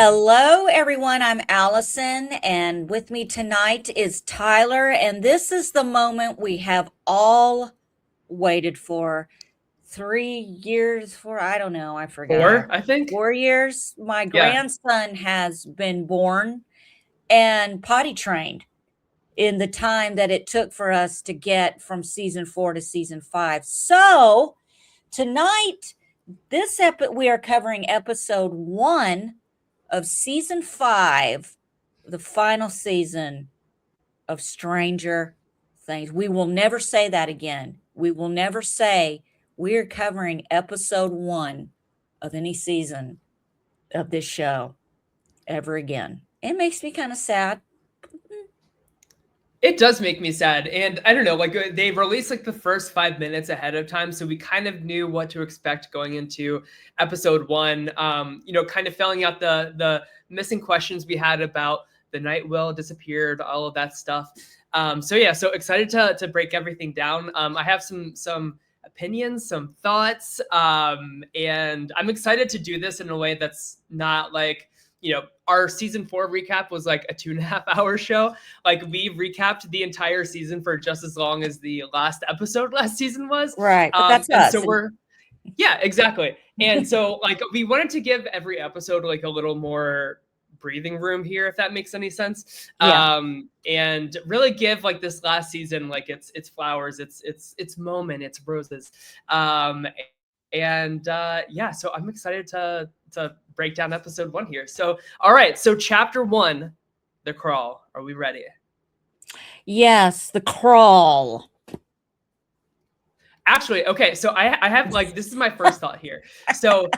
Hello, everyone. I'm Allison, and with me tonight is Tyler. And this is the moment we have all waited for 3 years for. I don't know. I forgot. 4, I think. 4 years. My Yeah. grandson has been born and potty trained in the time that it took for us to get from season 4 to season 5. So tonight, we are covering episode 1 of season 5, the final season of Stranger Things. We will never say that again. We will never say we're covering episode 1 of any season of this show ever again. It makes me kind of sad. It does make me sad. And I don't know, they released like the first 5 minutes ahead of time. So we kind of knew what to expect going into episode 1. Kind of filling out the missing questions we had about the night Will disappeared, all of that stuff. So excited to break everything down. I have some opinions, some thoughts, and I'm excited to do this in a way that's not like, our season 4 recap was like a 2.5 hour show. Like we recapped the entire season for just as long as the last episode last season was. Right, but that's and us. so yeah, exactly. And so like we wanted to give every episode like a little more breathing room here, if that makes any sense. Yeah. And really give like this last season like its flowers, its moment, its roses. So I'm excited to break down episode 1 here. So all right, so chapter 1, the crawl. Are we ready? Yes, the crawl. Actually, okay, so I have like, this is my first thought here. So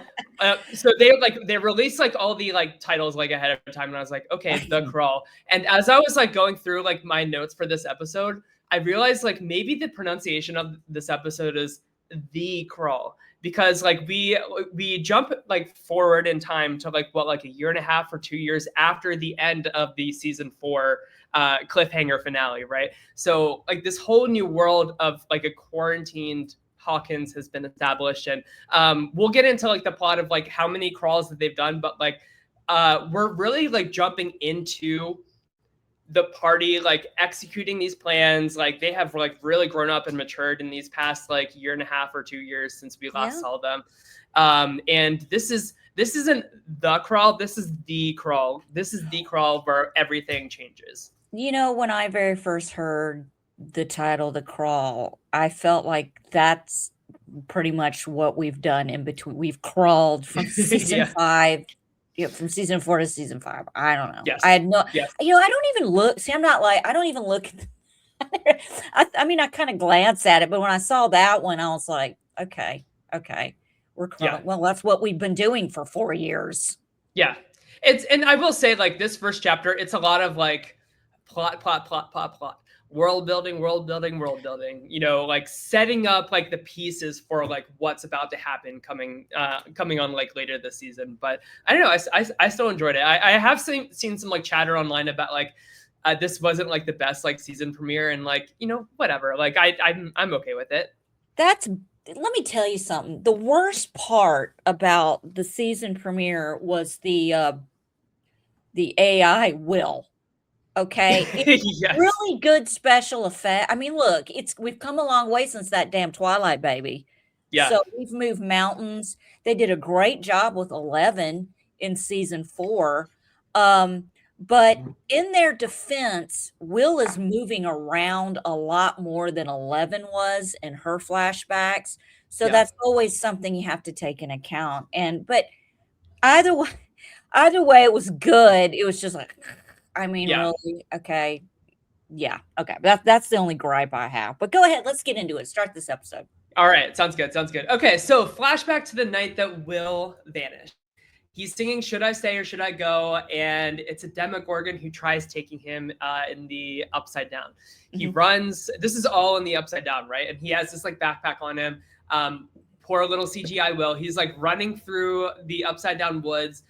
they released like all the like titles like ahead of time, and I was like, okay, the crawl. And as I was like going through like my notes for this episode, I realized like maybe the pronunciation of this episode is the crawl, because like we jump like forward in time to like a year and a half or 2 years after the end of the season 4 cliffhanger finale, right? So like this whole new world of like a quarantined Hawkins has been established, and we'll get into like the plot of like how many crawls that they've done, but like we're really like jumping into the party like executing these plans. Like they have like really grown up and matured in these past like year and a half or 2 years since we last saw them. And this isn't the crawl, this is the crawl. This is the crawl where everything changes. When I very first heard the title, The Crawl, I felt like that's pretty much what we've done in between. We've crawled from season 5, from season 4 to season 5. I don't know. Yes. I had no, yes. I don't even look. See, I'm not like, I don't even look. I mean, I kind of glance at it, but when I saw that one, I was like, okay, we're crawling. Yeah. Well, that's what we've been doing for 4 years. Yeah. And I will say like this first chapter, it's a lot of like plot, world building, like setting up like the pieces for like what's about to happen coming on like later this season. But I don't know, I still enjoyed it. I have seen some like chatter online about like this wasn't like the best like season premiere, and like, whatever, like I'm okay with it. Let me tell you something. The worst part about the season premiere was the AI Will. Okay. Yes. Really good special effect. I mean, look, we've come a long way since that damn Twilight baby. Yeah. So we've moved mountains. They did a great job with 11 in season 4. But in their defense, Will is moving around a lot more than 11 was in her flashbacks. So that's always something you have to take into account. But either way, it was good. It was just like, I mean, really? Okay. Yeah. Okay. That's the only gripe I have. But go ahead. Let's get into it. Start this episode. All right. Sounds good. Okay. So flashback to the night that Will vanished. He's singing "Should I Stay or Should I Go?" And it's a Demogorgon who tries taking him in the Upside Down. He runs. This is all in the Upside Down, right? And he has this like backpack on him. Poor little CGI Will. He's like running through the Upside Down woods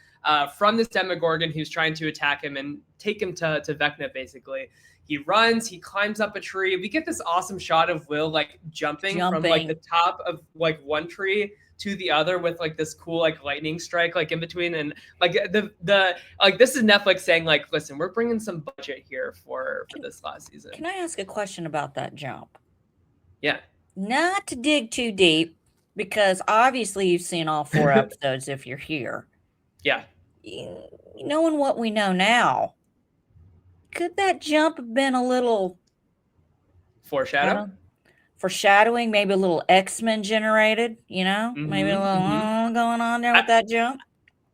from this Demogorgon who's trying to attack him and take him to Vecna, basically. He runs, he climbs up a tree. We get this awesome shot of Will like jumping from like the top of like one tree to the other with like this cool like lightning strike like in between, and like the like this is Netflix saying like, listen, we're bringing some budget here for this last season. Can I ask a question about that jump? Yeah. Not to dig too deep, because obviously you've seen all 4 episodes if you're here. Yeah. Knowing what we know now, could that jump have been a little foreshadowing, maybe a little X-Men generated, maybe a little going on there with that jump?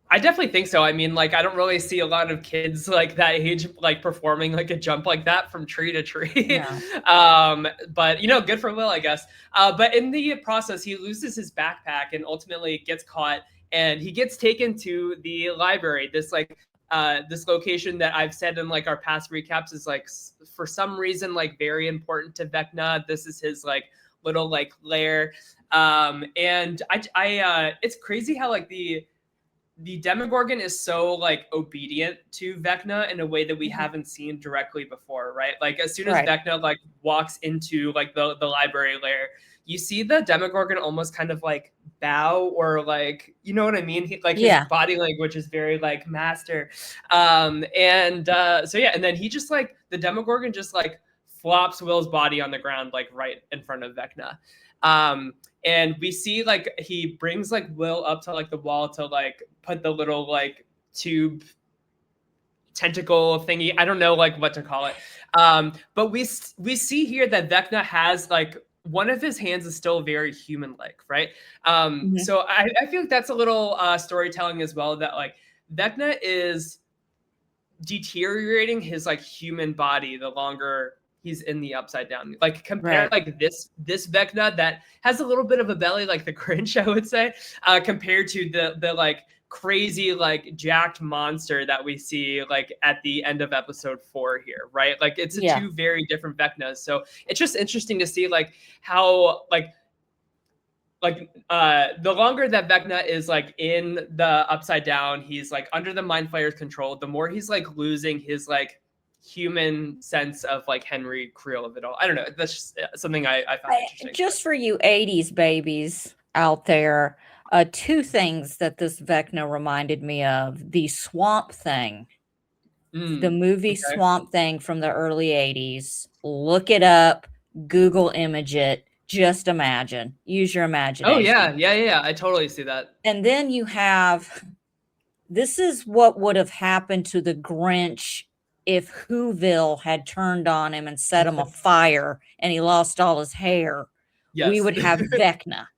I definitely think so. I mean, like, I don't really see a lot of kids like that age, like performing like a jump like that from tree to tree. No. But good for Will, I guess. But in the process, he loses his backpack and ultimately gets caught, and he gets taken to the library. This location that I've said in like our past recaps is like for some reason like very important to Vecna. This is his like little like lair. And I it's crazy how like the Demogorgon is so like obedient to Vecna in a way that we haven't seen directly before, right? Like as soon as Vecna like walks into like the library lair, you see the Demogorgon almost kind of like bow, or like, you know what I mean? His body language is very like master. And then he just like, the Demogorgon just like flops Will's body on the ground, like right in front of Vecna. And we see like he brings like Will up to like the wall to like put the little like tube tentacle thingy. I don't know like what to call it. But we see here that Vecna has like one of his hands is still very human-like, right? So I feel like that's a little storytelling as well, that like Vecna is deteriorating his like human body the longer he's in the Upside Down. Like compare like this Vecna that has a little bit of a belly like the Grinch, I would say, compared to the like crazy like jacked monster that we see like at the end of episode 4 here, right? Like it's two very different Vecnas. So it's just interesting to see like how the longer that Vecna is like in the Upside Down, he's like under the Mind Flayer's control, the more he's like losing his like human sense of like Henry Creel of it all. I don't know. That's just something I found interesting. Just for you 80s babies out there, 2 things that this Vecna reminded me of: the Swamp Thing, the movie Swamp Thing from the early 80s. Look it up, Google image it. Just imagine. Use your imagination. Oh, yeah. I totally see that. And then you have, this is what would have happened to the Grinch if Whoville had turned on him and set him afire and he lost all his hair. Yes. We would have Vecna.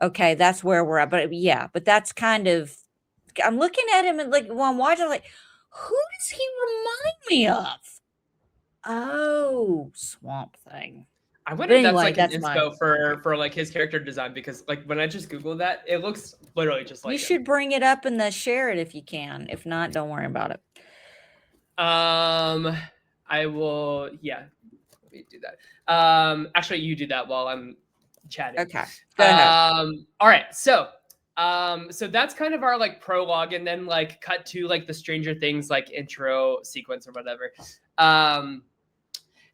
Okay, that's where we're at. But that's kind of, I'm looking at him and like, well, I'm watching, like, who does he remind me of? Oh, Swamp Thing. I wonder if that's like an inspo for like his character design, because like when I just Googled that, it looks literally just like you should bring it up and share it if you can. If not, don't worry about it. I will. Yeah, let me do that. Actually, you do that while I'm chatting. Okay. Go ahead. All right. So that's kind of our like prologue, and then like cut to like the Stranger Things like intro sequence or whatever.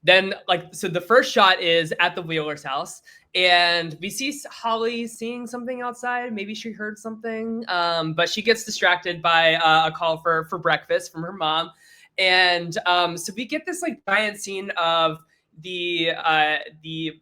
Then like, so the first shot is at the Wheeler's house, and we see Holly seeing something outside. Maybe she heard something, but she gets distracted by a call for breakfast from her mom. And so we get this like giant scene of the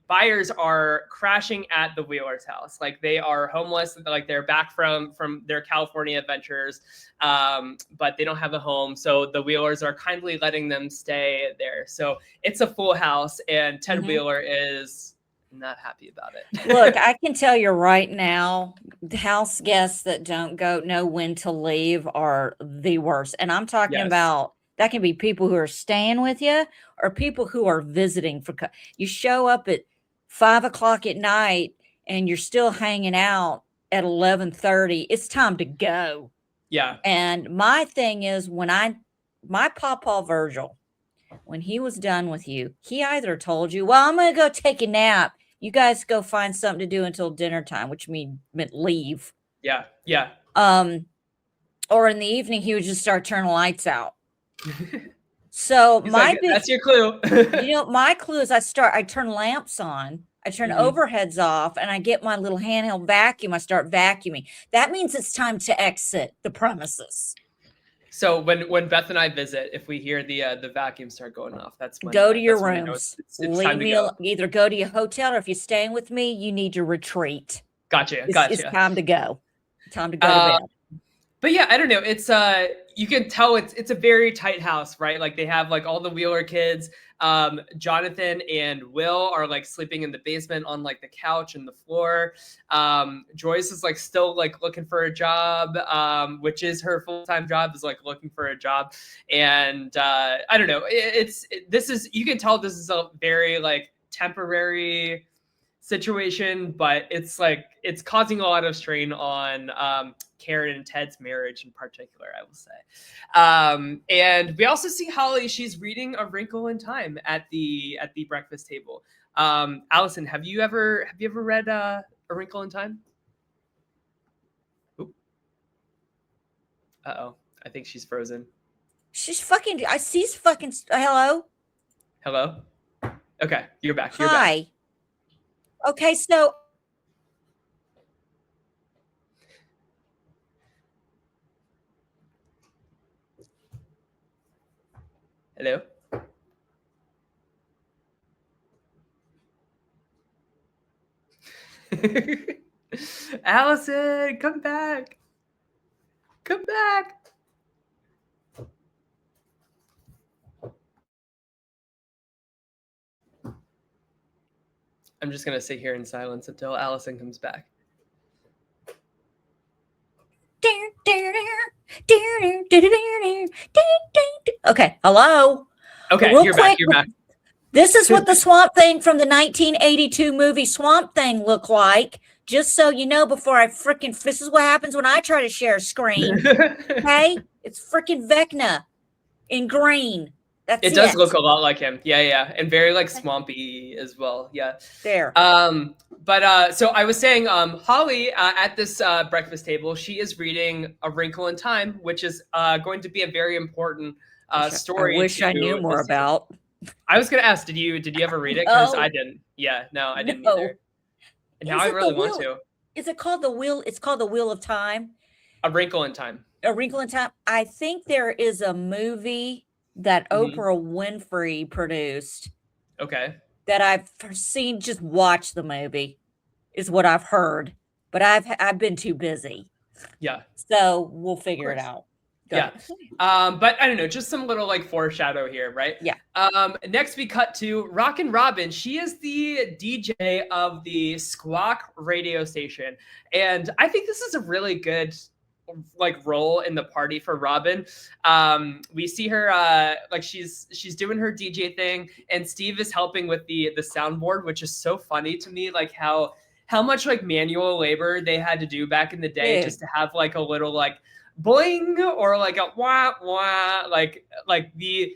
buyers are crashing at the Wheeler's house. Like they are homeless, like they're back from their California adventures, but they don't have a home. So the Wheelers are kindly letting them stay there. So it's a full house, and Ted Wheeler is not happy about it. Look, I can tell you right now, house guests that don't know when to leave are the worst. And I'm talking about, that can be people who are staying with you or people who are visiting. You show up at 5 o'clock at night and you're still hanging out at 11:30. It's time to go. Yeah. And my thing is, my Papa Virgil, when he was done with you, he either told you, well, I'm going to go take a nap. You guys go find something to do until dinner time, which meant leave. Yeah. Or in the evening, he would just start turning lights out. So that's your clue. My clue is I turn lamps on I turn Mhm. overheads off, and I get my little handheld vacuum. I start vacuuming. That means it's time to exit the premises. So when Beth and I visit, if we hear the vacuum start going off, Go to your that's when we know rooms. it's time Leave to me go. either go to your hotel, or if you're staying with me, you need to retreat. Gotcha, It's gotcha. time to go. Time to go to Uh, bed. but yeah, I don't know. It's you can tell it's a very tight house, right? Like they have like all the Wheeler kids. Jonathan and Will are like sleeping in the basement on like the couch and the floor. Joyce is like still like looking for a job, which is her full-time job, is like looking for a job. And I don't know. This is, you can tell this is a very like temporary situation, but it's like it's causing a lot of strain on Karen and Ted's marriage in particular, I will say. And we also see Holly; she's reading A Wrinkle in Time at the breakfast table. Allison, have you ever read A Wrinkle in Time? Oop. Uh-oh, I think she's frozen. She's fucking. I see. Fucking. Hello. Hello. Okay, you're back. You're back. Hi. Okay, so Hello. Allison, come back. Come back. I'm just going to sit here in silence until Allison comes back. Okay, hello. Okay, Real you're quick, back. You're back. this is what the Swamp Thing from the 1982 movie Swamp Thing looked like. Just so you know, before I freaking, this is what happens when I try to share a screen. Okay, it's freaking Vecna in green. That's It does look a lot like him. Yeah, yeah. And very like swampy as well. Yeah. There. But so I was saying, Holly at this breakfast table, she is reading A Wrinkle in Time, which is going to be a very important story. I wish I knew more about. I was gonna ask, did you ever read it? Because I didn't. Yeah, no, I didn't either. And now I really want to. Is it called the Wheel? It's called the Wheel of Time. A Wrinkle in Time. A Wrinkle in Time. I think there is a movie that Oprah Winfrey produced. Okay. That I've seen. Just watch the movie, is what I've heard. But I've been too busy. Yeah. So we'll figure it out. Yeah. But I don't know, just some little like foreshadow here, right? Yeah. Next we cut to Rockin' Robin. She is the DJ of the Squawk radio station. And I think this is a really good like role in the party for Robin. We see her like she's doing her DJ thing, and Steve is helping with the soundboard, which is so funny to me, like how much like manual labor they had to do back in the day just to have like a little like boing or like a wah wah, like the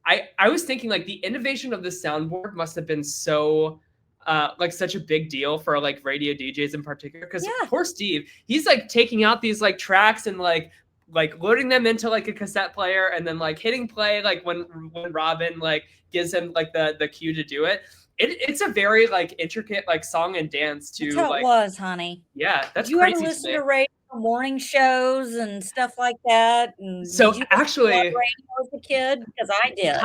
I was thinking like the innovation of the soundboard must have been so like such a big deal for like radio DJs in particular, because poor Steve, he's like taking out these like tracks and like loading them into like a cassette player and then like hitting play like when Robin like gives him like the cue to do it. It's a very like intricate like song and dance to that's how like it was, honey. Yeah, that's Did you crazy ever listen to radio morning shows and stuff like that? And so did you actually radio as a kid? Because I did.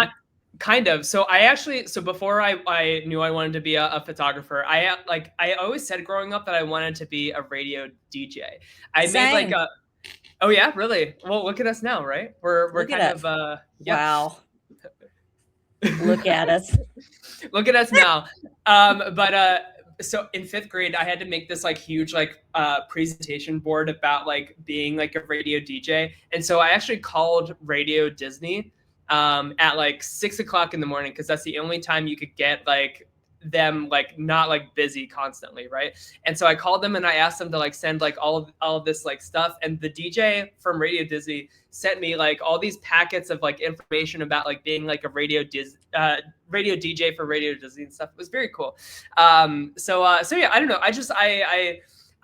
Kind of. So I actually, so before I knew I wanted to be a photographer, I always said growing up that I wanted to be a radio DJ. I made like a, oh yeah, really? Well, look at us now, right? We're kind of yeah. Wow. Look at us. Look at us now. So in 5th grade, I had to make this like huge like presentation board about like being like a radio DJ, and so I actually called Radio Disney at like 6 o'clock in the morning, because that's the only time you could get like them like not like busy constantly, right? And so I called them and I asked them to like send like all of this like stuff, and the DJ from Radio Disney sent me like all these packets of like information about like being like a radio DJ for Radio Disney and stuff. It was very cool. So yeah, I don't know.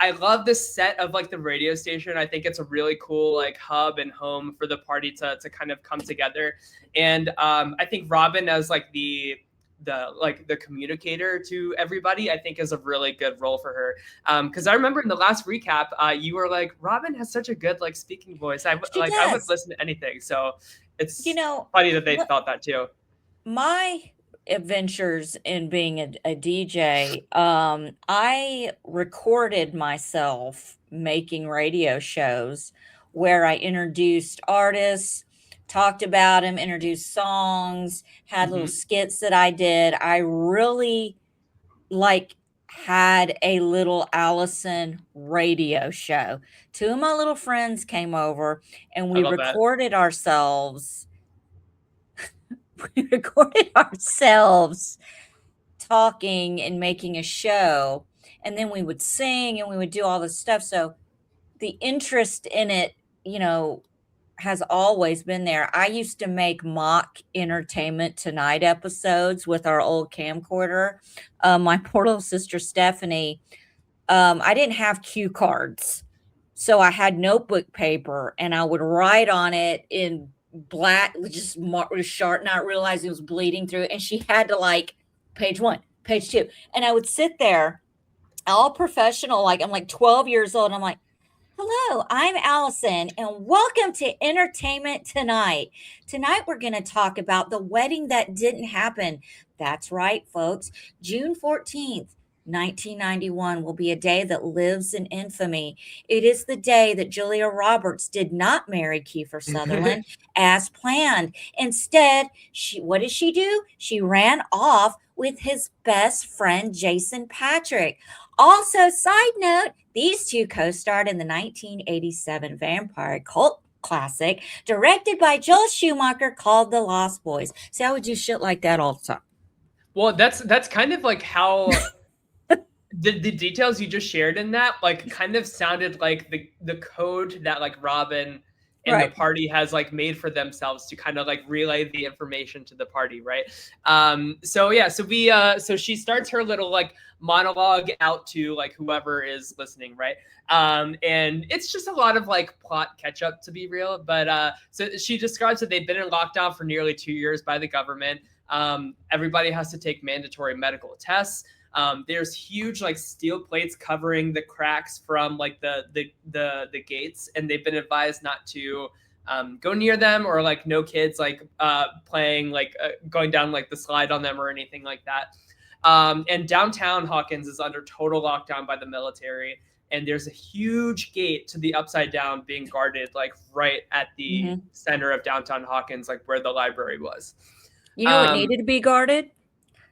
I love this set of like the radio station. I think it's a really cool like hub and home for the party to kind of come together. And I think Robin as like the the communicator to everybody, I think is a really good role for her. Because I remember in the last recap, you were like, Robin has such a good like speaking voice. I She would does. listen to anything. So You it's know, funny that they thought that too. my adventures in being a DJ, I recorded myself making radio shows where I introduced artists, talked about them, introduced songs, had little Mhm. skits that I did. I really like had a little Allison radio show. Two of my little friends came over and I we love that. recorded ourselves. We recorded ourselves talking and making a show, and then we would sing and we would do all this stuff. So the interest in it, you know, has always been there. I used to make mock Entertainment Tonight episodes with our old camcorder. My poor little sister Stephanie, I didn't have cue cards. So I had notebook paper and I would write on it in black, just sharp, not realizing it was bleeding through. And she had to like page 1, page 2. And I would sit there all professional, like I'm like 12 years old. And I'm like, hello, I'm Allison, and welcome to Entertainment Tonight. Tonight, we're going to talk about the wedding that didn't happen. That's right, folks. June 14th, 1991 will be a day that lives in infamy. It is the day that Julia Roberts did not marry Kiefer Sutherland as planned. Instead, what did she do? She ran off with his best friend, Jason Patrick. Also, side note, these two co-starred in the 1987 vampire cult classic directed by Joel Schumacher called The Lost Boys. See, I would do shit like that all the time. Well, that's kind of like how the details you just shared in that like kind of sounded like the code that like Robin and the Right. party has like made for themselves to kind of like relay the information to the party, right? So yeah, so she starts her little like monologue out to like whoever is listening, right? And it's just a lot of like plot catch up, to be real. But so she describes that they've been in lockdown for nearly 2 years by the government. Everybody has to take mandatory medical tests. There's huge like steel plates covering the cracks from like the gates, and they've been advised not to go near them, or like no kids like playing like going down like the slide on them or anything like that. And downtown Hawkins is under total lockdown by the military, and there's a huge gate to the Upside Down being guarded like right at the center of downtown Hawkins, like where the library was. You know what needed to be guarded?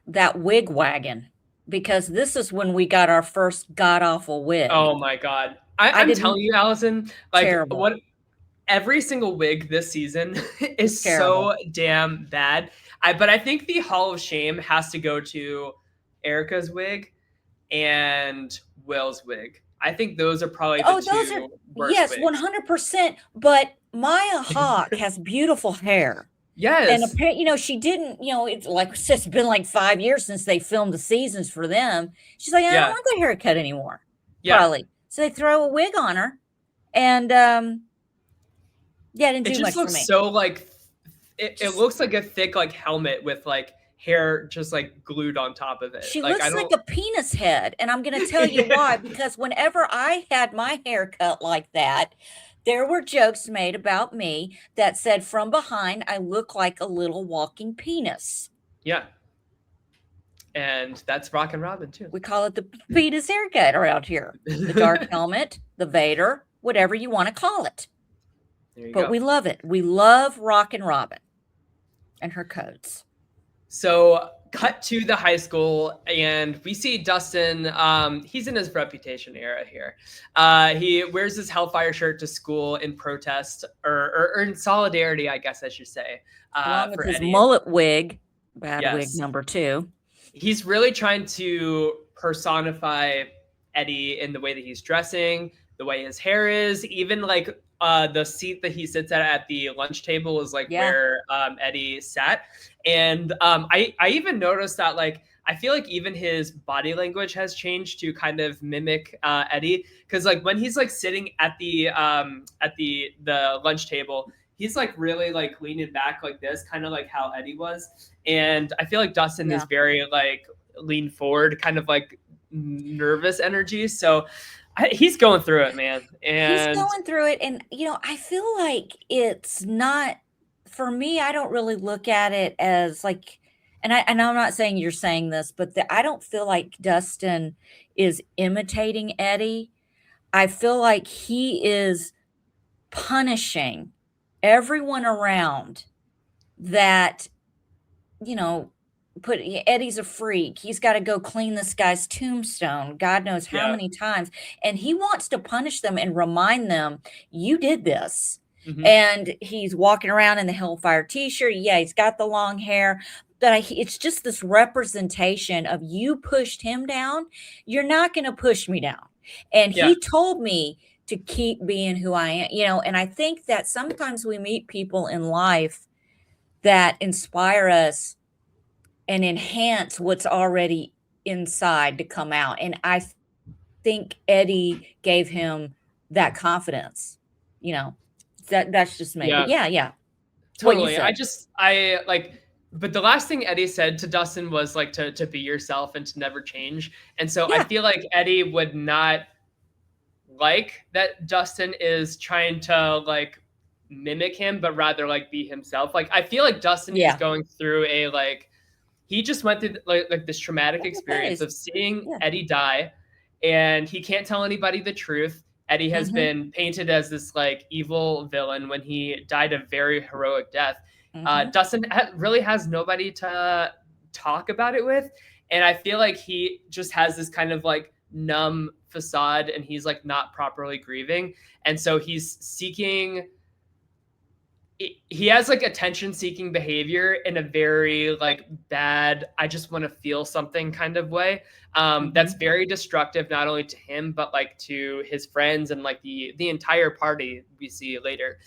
That wig wagon. Because this is when we got our first god awful wig. Oh my God. I I'm didn't. telling you, Allison, like Terrible. what every single wig this season is Terrible. so damn bad. But I think the Hall of Shame has to go to Erica's wig and Will's wig. I think those are probably the Oh, those are, two worst yes, wigs. 100%. But Maya Hawke has beautiful hair. And Yes. apparently, you know, she didn't, you know, it's like it's been like 5 years since they filmed the seasons for them. She's like, I don't Yeah. want the haircut anymore. Yeah. Probably. So they throw a wig on her. And yeah, it didn't It do much just for looks me. so like it looks like a thick like helmet with like hair just like glued on top of it. She Like I looks like don't a penis head. And I'm going to tell you Yeah. why. Because whenever I had my hair cut like that, there were jokes made about me that said from behind, I look like a little walking penis. Yeah. And that's Rockin' Robin too. We call it the penis haircut around here. The dark helmet, the Vader, whatever you want to call it. There you But go. we love it. We love Rockin' Robin and her codes. So cut to the high school, and we see Dustin. He's in his reputation era here. He wears his Hellfire shirt to school in protest, or in solidarity, I guess I should say. Along with for his Eddie. mullet wig, bad wig Yes. number 2. He's really trying to personify Eddie in the way that he's dressing, the way his hair is, even like the seat that he sits at the lunch table is like where Eddie sat. And I even noticed that like I feel like even his body language has changed to kind of mimic Eddie, because like when he's like sitting at the lunch table, he's like really like leaning back like this, kind of like how Eddie was. And I feel like Dustin is very like lean forward, kind of like nervous energy. So he's going through it, man. He's And going through it, and, I feel like it's not for me, I don't really look at it as, like, and I'm not saying you're saying this, but I don't feel like Dustin is imitating Eddie. I feel like he is punishing everyone around that, you know, Eddie's a freak. He's got to go clean this guy's tombstone, God knows how yeah. many times. And he wants to punish them and remind them, you did this. Mhm. And he's walking around in the Hellfire t-shirt. Yeah, he's got the long hair. But it's just this representation of, you pushed him down. You're not going to push me down. And Yeah. he told me to keep being who I am, and I think that sometimes we meet people in life that inspire us and enhance what's already inside to come out. And I think Eddie gave him that confidence. That's just me. Yeah. But yeah. Totally. I like, but the last thing Eddie said to Dustin was like to be yourself and to never change. And so I feel like Eddie would not like that Dustin is trying to like mimic him, but rather like be himself. Like I feel like Dustin is going through a like, he just went through like this traumatic experience of seeing Eddie die, and he can't tell anybody the truth. Eddie has been painted as this like evil villain when he died a very heroic death. Dustin really has nobody to talk about it with. And I feel like he just has this kind of like numb facade, and he's like not properly grieving. And so he's seeking, he has like attention seeking behavior in a very like bad, I just want to feel something kind of way. That's very destructive, not only to him, but like to his friends and like the entire party we see later.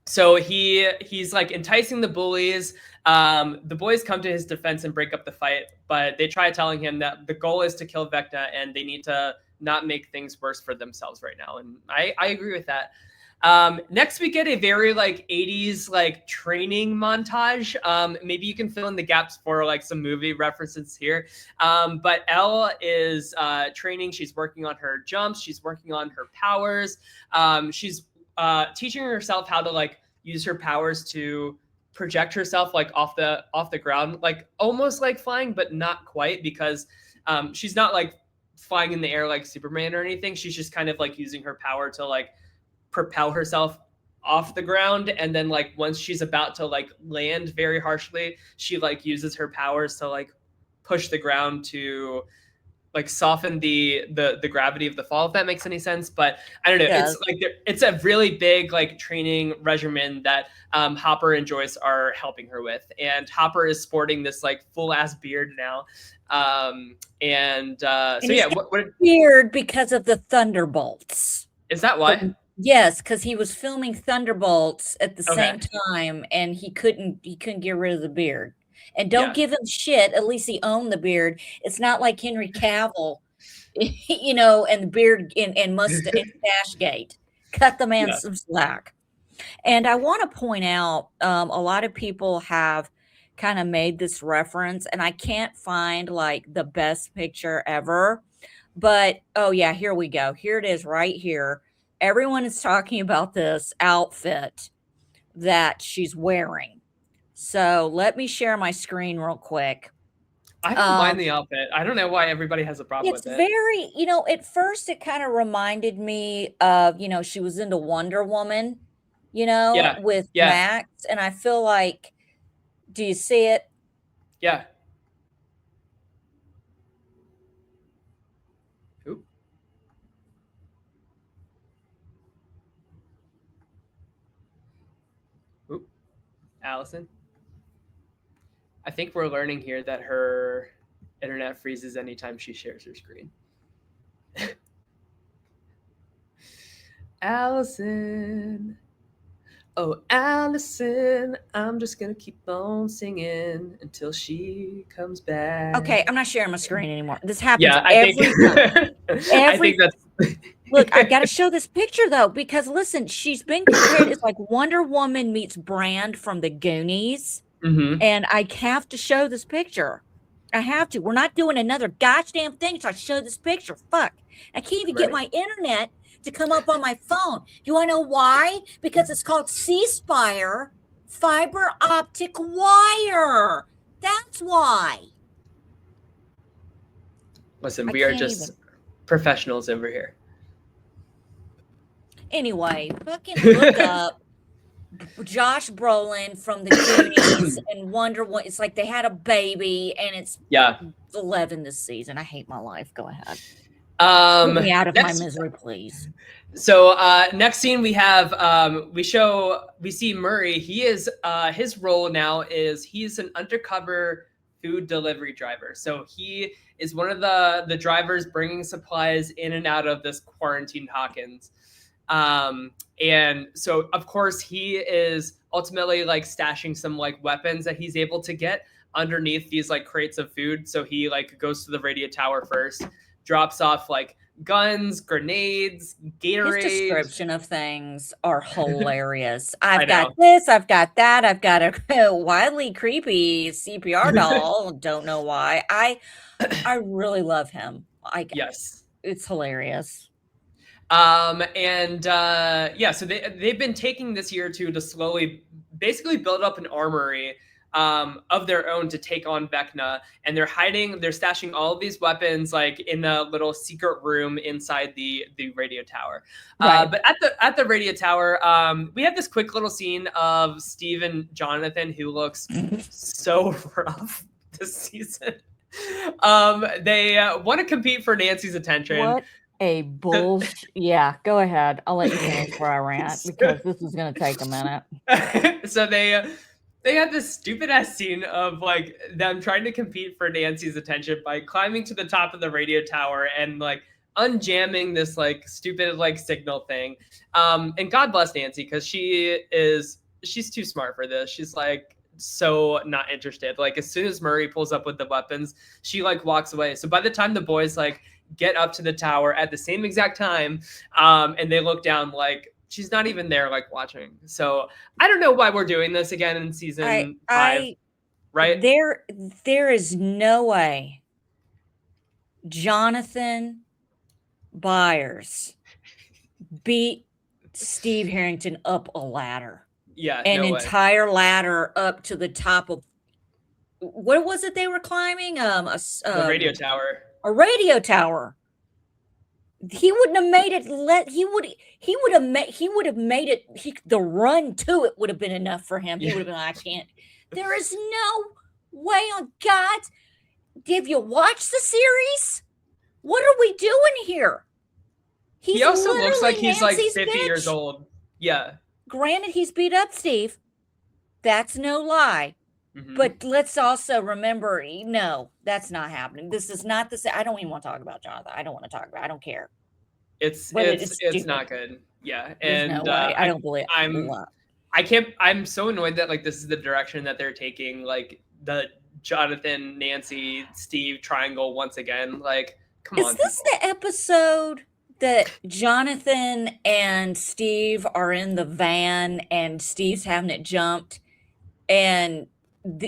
So he's like enticing the bullies. The boys come to his defense and break up the fight, but they try telling him that the goal is to kill Vecna and they need to not make things worse for themselves right now. And I agree with that. Next we get a very like 80s like training montage. Maybe you can fill in the gaps for like some movie references here. But Elle is training. She's working on her jumps. She's working on her powers. She's teaching herself how to like use her powers to project herself like off the ground, like almost like flying, but not quite, because she's not like flying in the air like Superman or anything. She's just kind of like using her power to like propel herself off the ground, and then like once she's about to like land very harshly, she like uses her powers to like push the ground to like soften the gravity of the fall, if that makes any sense. But I don't know, it's like it's a really big like training regimen that Hopper and Joyce are helping her with, and Hopper is sporting this like full ass beard now. So yeah, what beard because of the Thunderbolts. Is that why? Yes, because he was filming Thunderbolts at the same time, and he couldn't get rid of the beard. And don't give him shit. At least he owned the beard. It's not like Henry Cavill, and the beard and mustache gate. Cut the man some slack. And I want to point out, a lot of people have kind of made this reference, and I can't find like the best picture ever. But oh yeah, here we go. Here it is right here. Everyone is talking about this outfit that she's wearing. So let me share my screen real quick. I don't mind the outfit. I don't know why everybody has a problem with it. It's very, at first it kind of reminded me of, she was into Wonder Woman, with Max. And I feel like, do you see it? Yeah. Allison, I think we're learning here that her internet freezes anytime she shares her screen. Allison, oh Allison, I'm just gonna keep on singing until she comes back. Okay, I'm not sharing my screen anymore. This happens every time. I think that's Look, I got to show this picture though, because listen, she's been compared. It's like Wonder Woman meets Brand from the Goonies. Mm-hmm. And I have to show this picture. I have to. We're not doing another goddamn thing. So I show this picture. Fuck. I can't even get my internet to come up on my phone. You want to know why? Because it's called C-Spire fiber optic wire. That's why. Listen, we are just professionals over here. Anyway, fucking look up Josh Brolin from the Goonies and Wonder Woman. It's like they had a baby, and it's 11 this season. I hate my life. Go ahead. Get me out of my misery, please. So next scene we have we see Murray. He is his role now is he's an undercover food delivery driver. So he is one of the drivers bringing supplies in and out of this quarantined Hawkins. And so of course he is ultimately like stashing some like weapons that he's able to get underneath these like crates of food. So he like goes to the radio tower first, drops off like guns, grenades, Gatorade. His description of things are hilarious. I've got this, I've got that, I've got a wildly creepy CPR doll. Don't know why. I really love him. Yes, it's hilarious. So they've been taking this year or two to slowly basically build up an armory of their own to take on Vecna, and they're stashing all of these weapons like in a little secret room inside the radio tower. Right. But at the radio tower, we have this quick little scene of Steve and Jonathan, who looks so rough this season. They want to compete for Nancy's attention. What a bullshit. Yeah, go ahead. I'll let you finish where I rant because this is going to take a minute. So they had this stupid ass scene of like them trying to compete for Nancy's attention by climbing to the top of the radio tower and like unjamming this like stupid like signal thing. And God bless Nancy, because she's too smart for this. She's like so not interested. Like as soon as Murray pulls up with the weapons, she like walks away. So by the time the boys like get up to the tower at the same exact time, and they look down, like she's not even there like watching. So I don't know why we're doing this again in season 5. Right? There is no way Jonathan Byers beat Steve Harrington up a ladder. Yeah, an entire ladder up to the top of what was it they were climbing? The radio tower. A radio tower. He wouldn't have made it. He would have made it. The run to it would have been enough for him. He would have been like, I can't. There is no way on God. Have you watched the series? What are we doing here? He also looks like he's Nancy's like 50 years old. Yeah. Granted, he's beat up Steve. That's no lie. Mm-hmm. But let's also remember, no, that's not happening. This is not the same. I don't even want to talk about Jonathan. I don't want to talk about. I don't care. It's not good. Yeah, and no way. I don't believe. I'm so annoyed that like this is the direction that they're taking. Like the Jonathan, Nancy, Steve triangle once again. Like, come on. Is this the episode that Jonathan and Steve are in the van and Steve's having it jumped, and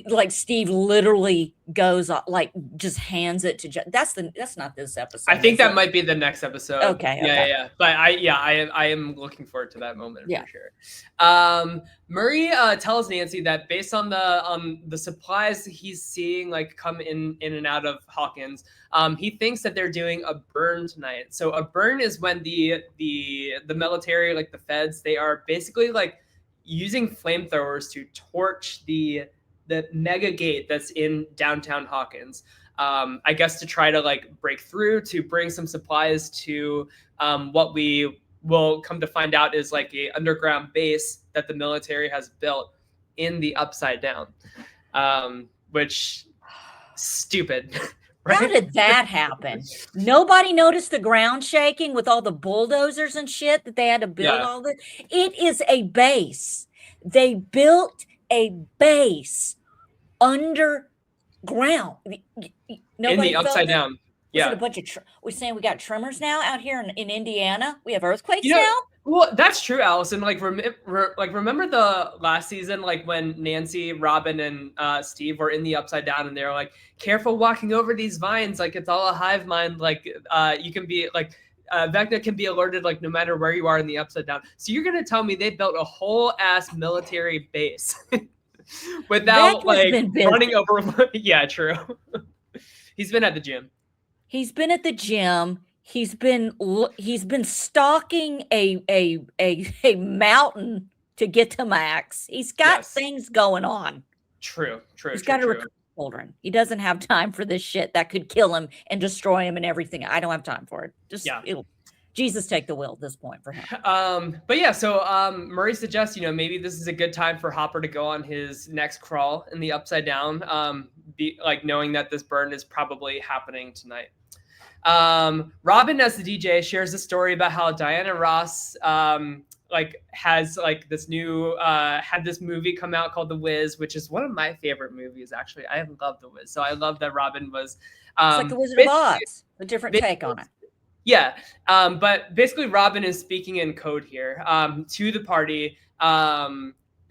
like Steve literally goes like just hands it to that's not this episode. I think that might be the next episode. Okay. Yeah. But I am looking forward to that moment for sure. Murray tells Nancy that based on the supplies he's seeing like come in and out of Hawkins, he thinks that they're doing a burn tonight. So a burn is when the military, like the feds, they are basically like using flamethrowers to torch the mega gate that's in downtown Hawkins, I guess to try to like break through to bring some supplies to what we will come to find out is like a underground base that the military has built in the Upside Down, which stupid. Right? How did that happen? Nobody noticed the ground shaking with all the bulldozers and shit that they had to build all this. It is a base. They built a base underground. In the Upside Down. Was it Yeah. a bunch of? We saying we got tremors now out here in Indiana? We have earthquakes You know, now. well, that's true, Allison. Like, remember the last season, like when Nancy, Robin, and Steve were in the Upside Down, and they were like, "Careful walking over these vines. Like, it's all a hive mind. Like, you can be like." Vecna can be alerted like no matter where you are in the Upside Down. So you're gonna tell me they built a whole ass military base without Vecna's like been running busy. over? Yeah, true. He's been at the gym. He's been at the gym. He's been stalking a mountain to get to Max. He's got Yes. things going on. True. He's got to recruit children. He doesn't have time for this shit that could kill him and destroy him and everything. I don't have time for it. Just Jesus take the wheel at this point for him. But yeah, so Murray suggests, maybe this is a good time for Hopper to go on his next crawl in the Upside Down, knowing that this burn is probably happening tonight. Robin, as the DJ, shares a story about how Diana Ross has this new had this movie come out called The Wiz, which is one of my favorite movies. Actually, I love The Wiz, so I love that Robin was. It's like The Wizard of Oz, a different take on it. Yeah, but basically, Robin is speaking in code here to the party,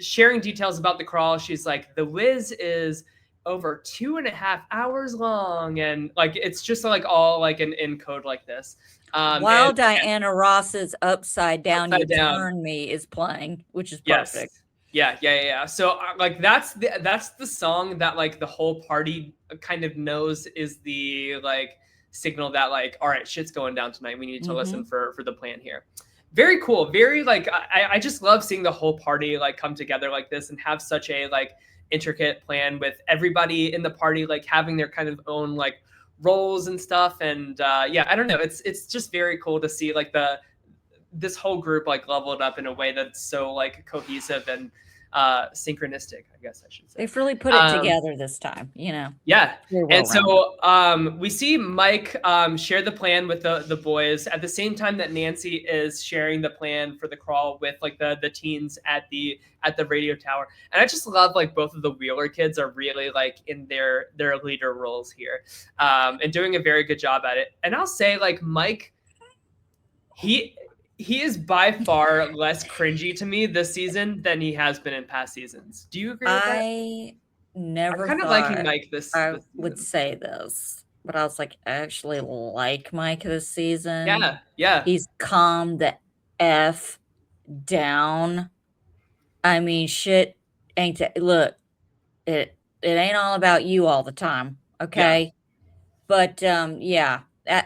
sharing details about the crawl. She's like, "The Wiz is over 2.5 hours long," and it's just all in code like this. While Diana Ross's Upside Down You Turn Me is playing, which is perfect. Yes. Yeah. So that's the song that the whole party kind of knows is the signal that all right, shit's going down tonight. We need to listen for the plan here. Very cool. Very I just love seeing the whole party come together like this and have such a intricate plan with everybody in the party having their kind of own roles and stuff. And I don't know, it's just very cool to see this whole group leveled up in a way that's so cohesive and synchronistic, I guess I should say. They've really put it together this time, Yeah. And so we see Mike share the plan with the boys at the same time that Nancy is sharing the plan for the crawl with the teens at the radio tower. And I just love both of the Wheeler kids are really in their leader roles here and doing a very good job at it. And I'll say Mike, he is by far less cringy to me this season than he has been in past seasons. Do you agree with that? I never kind of liking Mike this would say this, but I was I actually like Mike this season. Yeah. He's calmed the F down. I mean, shit ain't look, it ain't all about you all the time, okay? Yeah. But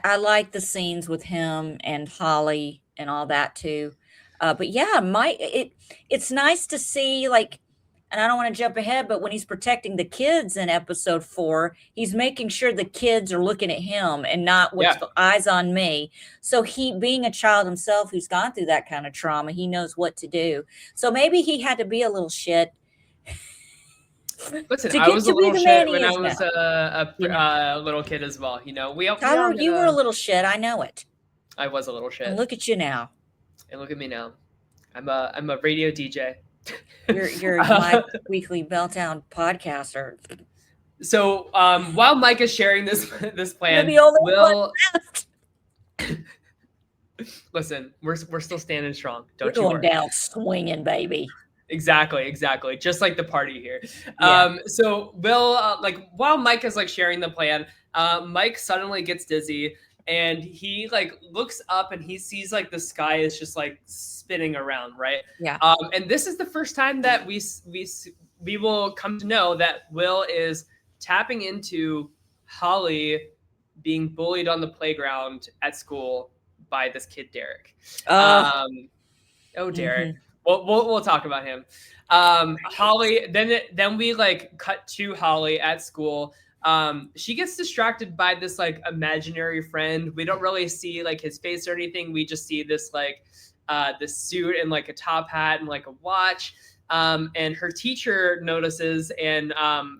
I like the scenes with him and Holly and all that too. But yeah, it's nice to see and I don't want to jump ahead, but when he's protecting the kids in episode 4, he's making sure the kids are looking at him and not what's the eyes on me. So he, being a child himself who's gone through that kind of trauma, he knows what to do. So maybe he had to be a little shit. Listen, I was a little shit when I was a little kid as well. Tyler, you were a little shit. I know it. I was a little shit. And look at you now. And look at me now. I'm a radio DJ. You're my weekly meltdown podcaster. So while Mike is sharing this plan, listen, we're still standing strong. Don't you worry. We're going down swinging, baby. Exactly. Just like the party here. Yeah. So Will, while Mike is sharing the plan, Mike suddenly gets dizzy. And he looks up and he sees the sky is just spinning around, right? Yeah. And this is the first time that we will come to know that Will is tapping into Holly being bullied on the playground at school by this kid Derek. Derek. We'll talk about him. Holly. Then we cut to Holly at school. She gets distracted by this imaginary friend. We don't really see his face or anything. We just see this this suit and a top hat and a watch. And her teacher notices and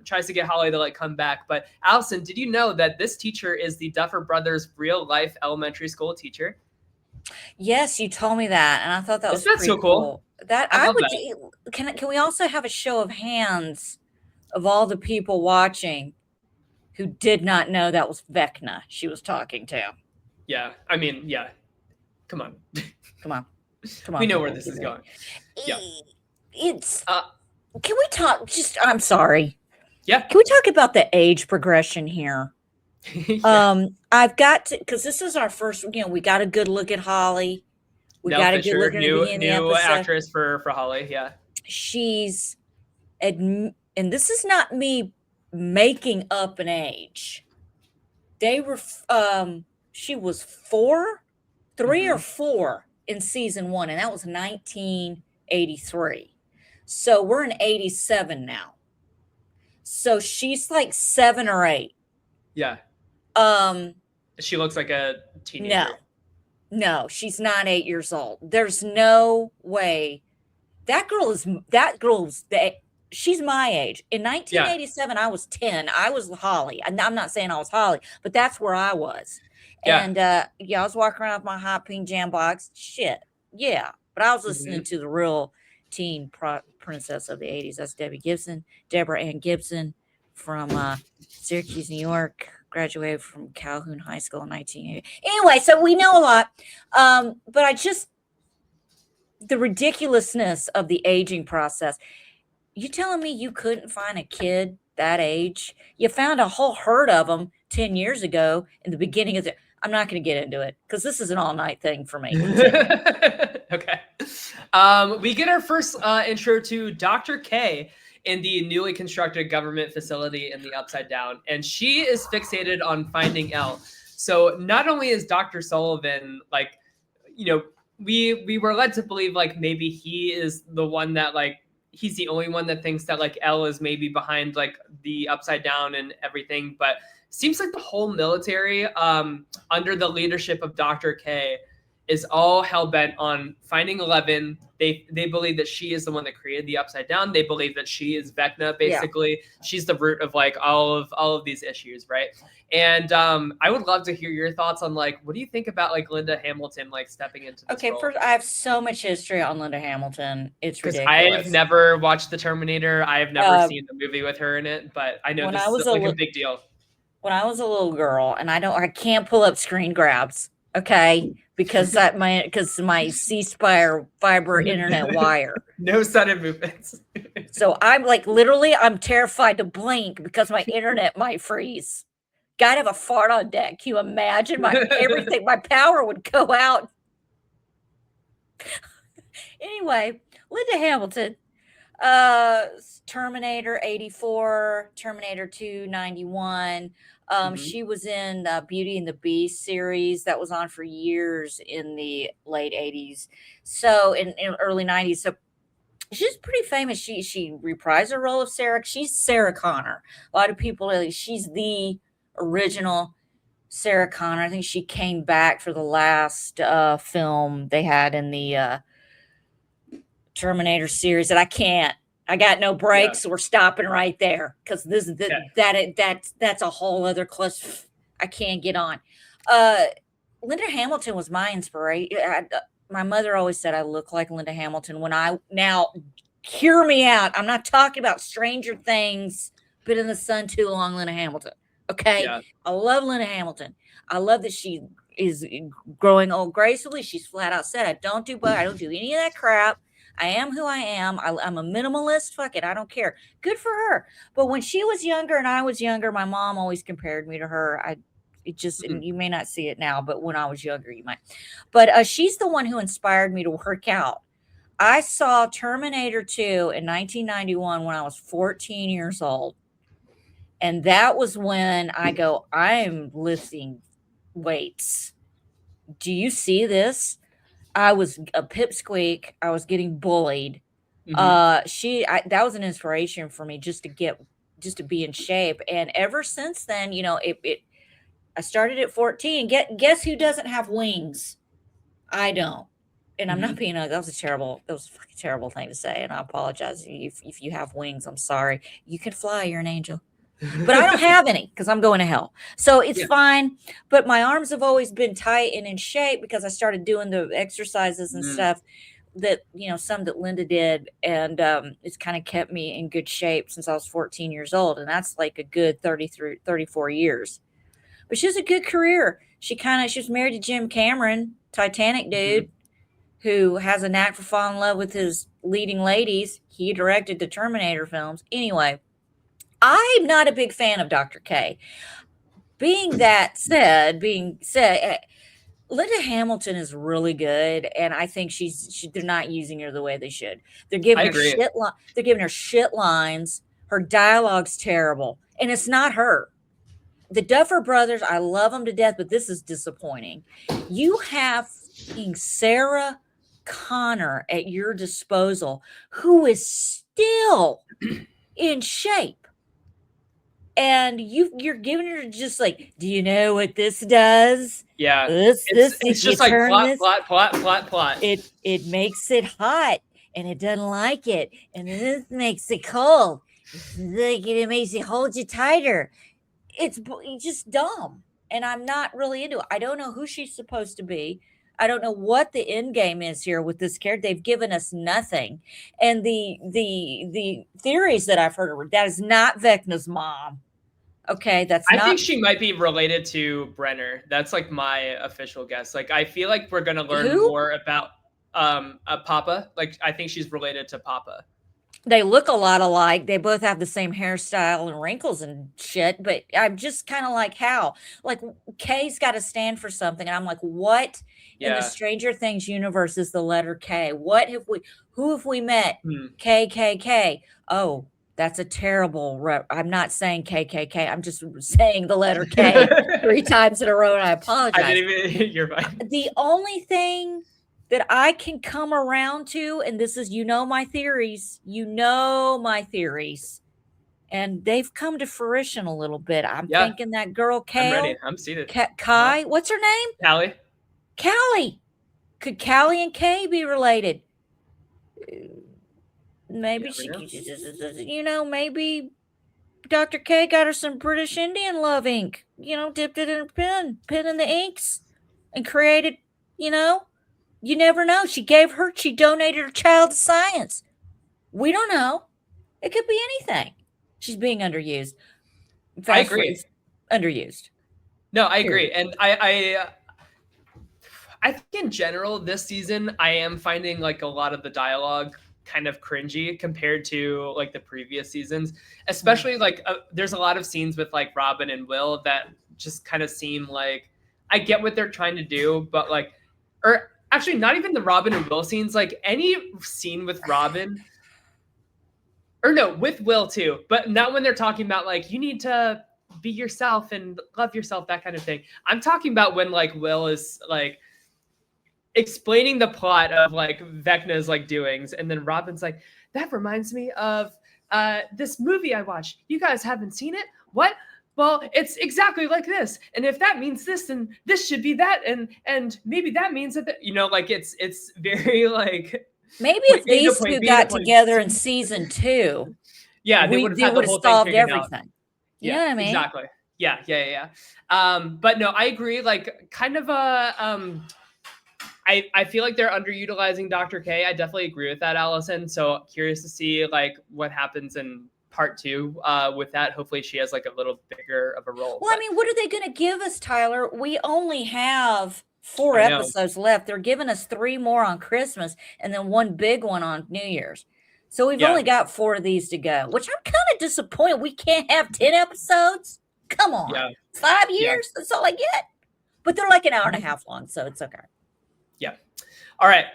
tries to get Holly to come back. But Allison, did you know that this teacher is the Duffer Brothers real life elementary school teacher? Yes, you told me that, and I thought that was pretty so cool. That I would. Can we also have a show of hands of all the people watching? who did not know that was Vecna she was talking to. Yeah. I mean, yeah. Come on. Come on. Come on. We know where this is going. Yeah. It's can we talk I'm sorry. Yeah. Can we talk about the age progression here? Yeah. I've got to, because this is our first, we got a good look at Holly. We Nell got a Fisher, good look at the beginning of the new episode. actress for Holly. Yeah. She's, and this is not me making up an age. They were, she was 3 or 4 in season 1, and that was 1983. So we're in 87 now. So she's like 7 or 8. Yeah. She looks like a teenager. No, she's not 8 years old. There's no way. She's my age. In 1987, I was 10. I was Holly. I'm not saying I was Holly, but that's where I was. Yeah. And I was walking around with my hot pink jam box. Shit. Yeah. But I was listening to the real teen princess of the 80s. That's Deborah Ann Gibson from Syracuse, New York. Graduated from Calhoun High School in 1980. Anyway, so we know a lot. But the ridiculousness of the aging process. You telling me you couldn't find a kid that age? You found a whole herd of them 10 years ago in the beginning of I'm not going to get into it because this is an all-night thing for me. Okay. We get our first intro to Dr. K in the newly constructed government facility in the Upside Down, and she is fixated on finding Elle. So not only is Dr. Sullivan like, we were led to believe like maybe he is the one that like he's the only one that thinks that like Elle is maybe behind like the Upside Down and everything, but seems like the whole military under the leadership of Dr. K is all hell-bent on finding Eleven. They believe that she is the one that created the Upside Down. They believe that she is Vecna, basically. Yeah. She's the root of like all of these issues, right? And I would love to hear your thoughts on like, what do you think about like Linda Hamilton like stepping into this role? First, I have so much history on Linda Hamilton. It's ridiculous. I have never watched The Terminator. I have never seen the movie with her in it, but I know this is like a big deal. When I was a little girl, and I can't pull up screen grabs, okay, because my C-Spire fiber internet wire. No sudden movements. So I'm like literally, I'm terrified to blink because my internet might freeze. Gotta have a fart on deck. Can you imagine everything? My power would go out. Anyway, Linda Hamilton. Terminator 84, Terminator 2 91. She was in Beauty and the Beast series that was on for years in the late 80s. So in early 90s. So she's pretty famous. She reprised her role of Sarah. She's Sarah Connor. A lot of people, she's the original Sarah Connor. I think she came back for the last film they had in the Terminator series that I got no brakes. So we're stopping right there because this is that's a whole other cluster. I can't get on. Linda Hamilton was my inspiration. My mother always said I look like Linda Hamilton. Now hear me out. I'm not talking about Stranger Things, Been in the Sun Too Long, Linda Hamilton. Okay, yeah. I love Linda Hamilton. I love that she is growing old gracefully. She's flat out said, I don't do any of that crap. I am who I am. I'm a minimalist. Fuck it. I don't care. Good for her. But when she was younger and I was younger, my mom always compared me to her. And you may not see it now, but when I was younger, you might. But she's the one who inspired me to work out. I saw Terminator 2 in 1991 when I was 14 years old. And that was when I'm lifting weights. Do you see this? I was a pipsqueak. I was getting bullied. That was an inspiration for me just to be in shape. And ever since then, I started at 14. Guess who doesn't have wings? I don't. And I'm not being that was a fucking terrible thing to say. And I apologize if you have wings. I'm sorry. You can fly. You're an angel. But I don't have any because I'm going to hell. So it's fine. But my arms have always been tight and in shape because I started doing the exercises and stuff that, some that Linda did, and it's kind of kept me in good shape since I was 14 years old, and that's like a good 33, 34 years. But she has a good career. She was married to Jim Cameron, Titanic Mhm. dude, who has a knack for falling in love with his leading ladies. He directed the Terminator films. Anyway, I'm not a big fan of Dr. K. Being said, Linda Hamilton is really good, and I think they're not using her the way they should. They're I giving her agree. they're giving her shit lines. Her dialogue's terrible, and it's not her. The Duffer Brothers, I love them to death, but this is disappointing. You have Sarah Connor at your disposal, who is still in shape, and you're giving her just like, do you know what this does? Yeah. This It's if you just like turn plot, this, plot, plot, plot, plot. it makes it hot, and it doesn't like it, and this makes it cold. It makes it hold you tighter. It's just dumb, and I'm not really into it. I don't know who she's supposed to be. I don't know what the end game is here with this character. They've given us nothing, and the theories that I've heard, that is not Vecna's mom. Okay, that's I think not she might be related to Brenner. That's like my official guess. Like I feel like we're gonna learn who. more about Papa. Like I think she's related to Papa. They look a lot alike. They both have the same hairstyle and wrinkles and shit, but I'm just kind of like, how? Like, K's got to stand for something. And I'm like, what in the Yeah. Stranger Things universe is the letter K? Who have we met? Hmm. KKK. Oh, that's a terrible I'm not saying KKK. I'm just saying the letter K 3 times in a row, and I I apologize. didn't even. You're fine. The only thing that I can come around to, and this is, my theories, and they've come to fruition a little bit. I'm Yeah. thinking that girl I'm ready. Kale, I'm seated. Kai, what's her name? Callie. Callie. Could Callie and Kay be related? Maybe maybe Dr. K got her some British Indian love ink, dipped it in a pen in the inks, and created, you never know. She donated her child to science. We don't know. It could be anything. She's being underused. I agree. Underused. No, I agree. And I think in general this season I am finding like a lot of the dialogue kind of cringy compared to like the previous seasons, especially like there's a lot of scenes with like Robin and Will that just kind of seem like, I get what they're trying to do, but like, or actually not even the Robin and Will scenes, like any scene with Robin, or no, with Will too, but not when they're talking about like, you need to be yourself and love yourself, that kind of thing. I'm talking about when like Will is like explaining the plot of like Vecna's like doings, and then Robin's like, that reminds me of this movie I watched. You guys haven't seen it? What? Well, it's exactly like this, and if that means this, then this should be that, and maybe that means that, like it's very like, maybe if these two got together in season 2, yeah, they would have had the whole solved thing figured everything. out. You know what I mean? Exactly. Yeah. But no, I agree. Like, kind of I feel like they're underutilizing Dr. K. I definitely agree with that, Allison. So curious to see like what happens in part 2 with that. Hopefully she has like a little bigger of a role. Well, I mean, what are they going to give us, Tyler? We only have 4 episodes left. They're giving us 3 more on Christmas and then 1 big one on New Year's. So we've only got 4 of these to go, which I'm kind of disappointed. We can't have 10 episodes. Come on. Yeah. 5 years? That's all I get. But they're like an hour and a half long, so it's okay. Yeah. All right.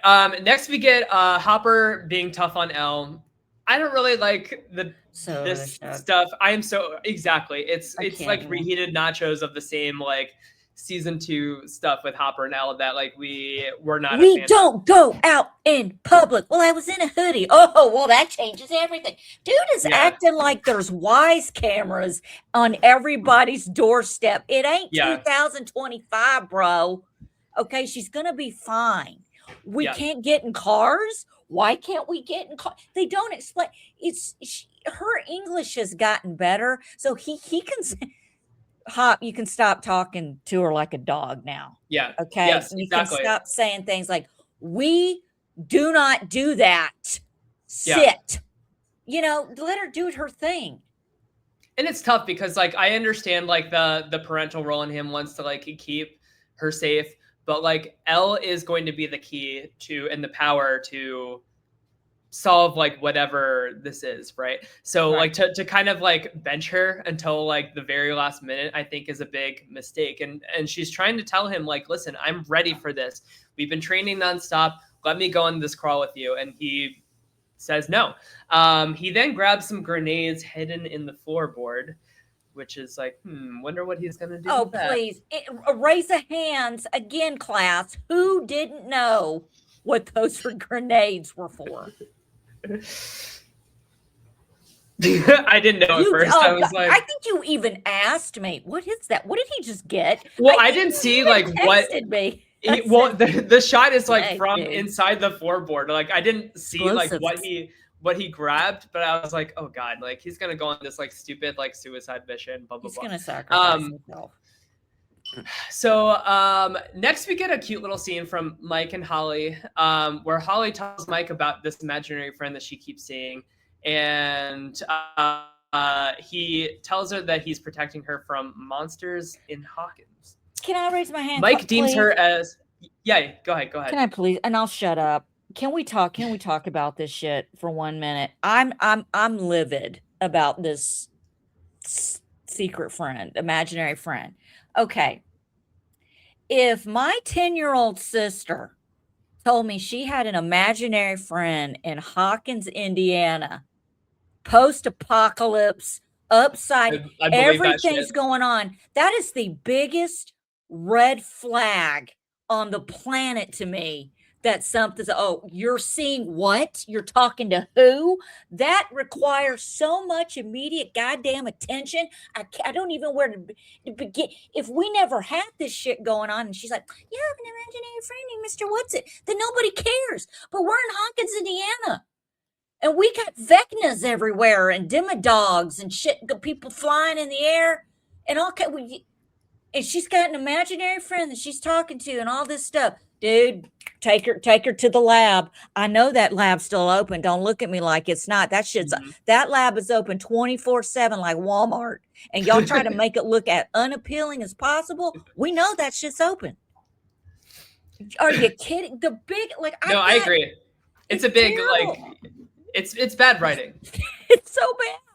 Next we get Hopper being tough on Elle. I don't really like this stuff. I am so exactly. It's like reheated nachos of the same like season 2 stuff with Hopper and Elle that like we don't go out in public. Well, I was in a hoodie. Oh, well, that changes everything. Dude is acting like there's Wise cameras on everybody's doorstep. It ain't 2025, bro. Okay, she's gonna be fine. We can't get in cars. Why can't we get in cars? They don't explain. Her English has gotten better, so he can. Hop, you can stop talking to her like a dog now. Yeah. Okay. Yes, you can stop saying things like, we Do not do that. Sit. Let her do her thing. And it's tough because like I understand like the parental role in him wants to like keep her safe, but like Elle is going to be the key to and the power to solve like whatever this is, right? So Right. like to kind of like bench her until like the very last minute, I think is a big mistake. And she's trying to tell him like, listen, I'm ready for this. We've been training nonstop. Let me go on this crawl with you. And he says no. He then grabs some grenades hidden in the floorboard, which is like, wonder what he's gonna do. Oh, with that. please. Raise a hands again, class. Who didn't know what those grenades were for? I didn't know at first. I was like, I think you even asked me, what is that? What did he just get? Well, I didn't see like what. Me. Well, the shot is like Hey, from dude. inside the floorboard. Like I didn't see like what he grabbed, but I was like, oh god, like he's gonna go on this like stupid like suicide mission. Blah blah He's blah. gonna sacrifice himself. So next we get a cute little scene from Mike and Holly, where Holly tells Mike about this imaginary friend that she keeps seeing, and he tells her that he's protecting her from monsters in Hawkins. Can I raise my hand? Mike deems her as go ahead. Can I please? And I'll shut up. Can we talk about this shit for 1 minute? I'm livid about this secret friend, imaginary friend. Okay. If my 10-year-old sister told me she had an imaginary friend in Hawkins, Indiana, post-apocalypse, upside, everything's going on, that is the biggest red flag on the planet to me. That something's, you're seeing what? You're talking to who? That requires so much immediate goddamn attention. I don't even know where to begin. If we never had this shit going on and she's like, yeah, I have an imaginary friend named Mr. What's-It, then nobody cares. But we're in Hawkins, Indiana. And we got Vecnas everywhere and Demodogs and shit, people flying in the air and all. And she's got an imaginary friend that she's talking to and all this stuff. Dude, take her to the lab. I know that lab's still open. Don't look at me like it's not. That shit's that lab is open 24/7 like Walmart. And y'all try to make it look as unappealing as possible. We know that shit's open. Are you kidding? The big No, I agree. It's a big terrible. Like it's bad writing. It's so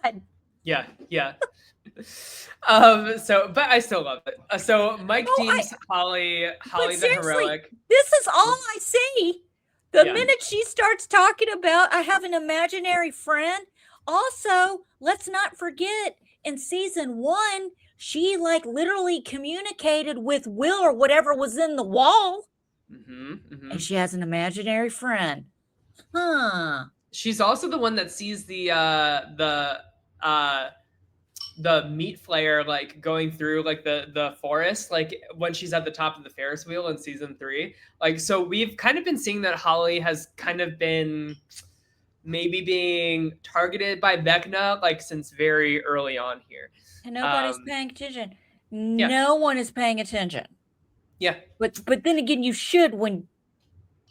bad. Yeah. But I still love it. So Mike deems Holly the heroic. This is all I see. The minute she starts talking about I have an imaginary friend. Also, let's not forget in season 1, she like literally communicated with Will or whatever was in the wall. And she has an imaginary friend. She's also the one that sees the meat flayer like going through like the forest, like when she's at the top of the Ferris wheel in season 3. Like, so we've kind of been seeing that Holly has kind of been maybe being targeted by Vecna like since very early on here. And nobody's paying attention. No one is paying attention. Yeah. But then again, you should when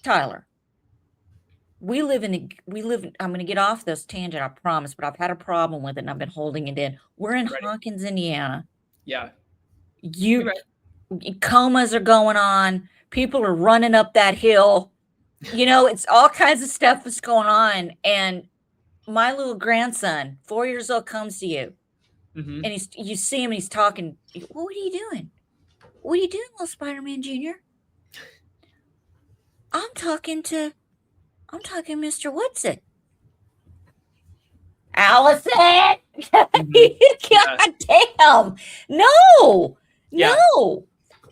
Tyler. We live in, I'm going to get off this tangent, I promise, but I've had a problem with it and I've been holding it in. We're in Hawkins, Indiana. Yeah. Comas are going on. People are running up that hill. It's all kinds of stuff that's going on. And my little grandson, 4 years old, comes to you. And you see him and he's talking. What are you doing? What are you doing, little Spider-Man Jr.? I'm talking Mr. What's-It. Allison! God damn. No.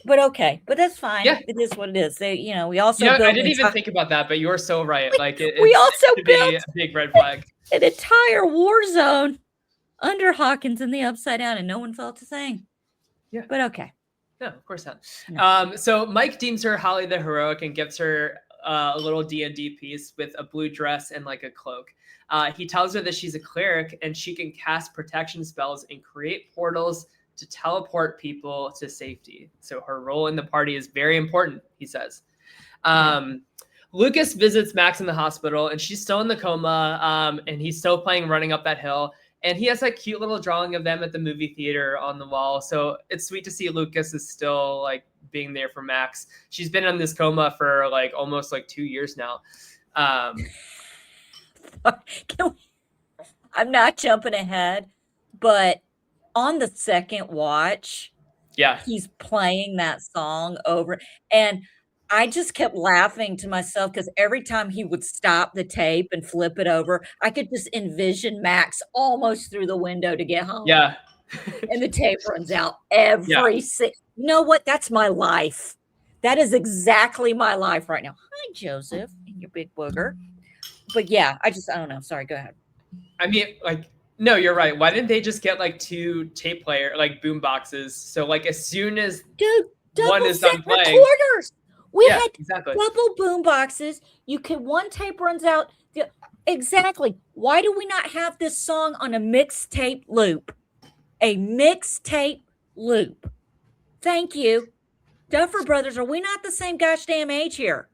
But okay. But that's fine. Yeah. It is what it is. We also I didn't even think about that, but you're so right. Like we also built a big red flag. An entire war zone under Hawkins in the Upside Down, and no one felt a thing. Yeah. But okay. No, of course not. No. So Mike deems her Holly the heroic and gives her a little D&D piece with a blue dress and like a cloak. He tells her that she's a cleric and she can cast protection spells and create portals to teleport people to safety. So her role in the party is very important, he says. Lucas visits Max in the hospital, and she's still in the coma, and he's still playing Running Up That Hill. And he has that cute little drawing of them at the movie theater on the wall. So it's sweet to see Lucas is still like being there for Max. She's been in this coma for like almost like 2 years now. I'm not jumping ahead, but on the second watch, Yeah, he's playing that song over, and I just kept laughing to myself because every time he would stop the tape and flip it over, I could just envision Max almost through the window to get home. yeah, And the tape runs out yeah. every you know what? That's my life. That is exactly my life right now. Hi, Joseph, and your big booger. But yeah, I don't know. Sorry, go ahead. I mean, like, no, you're right. Why didn't they just get like 2 tape player, like boom boxes? So like as soon as one is done playing, recorders. We yeah, had exactly. double boom boxes. You could one tape runs out. Exactly. Why do we not have this song on a mixtape loop? A mixtape loop. Thank you. Duffer Brothers, are we not the same gosh damn age here?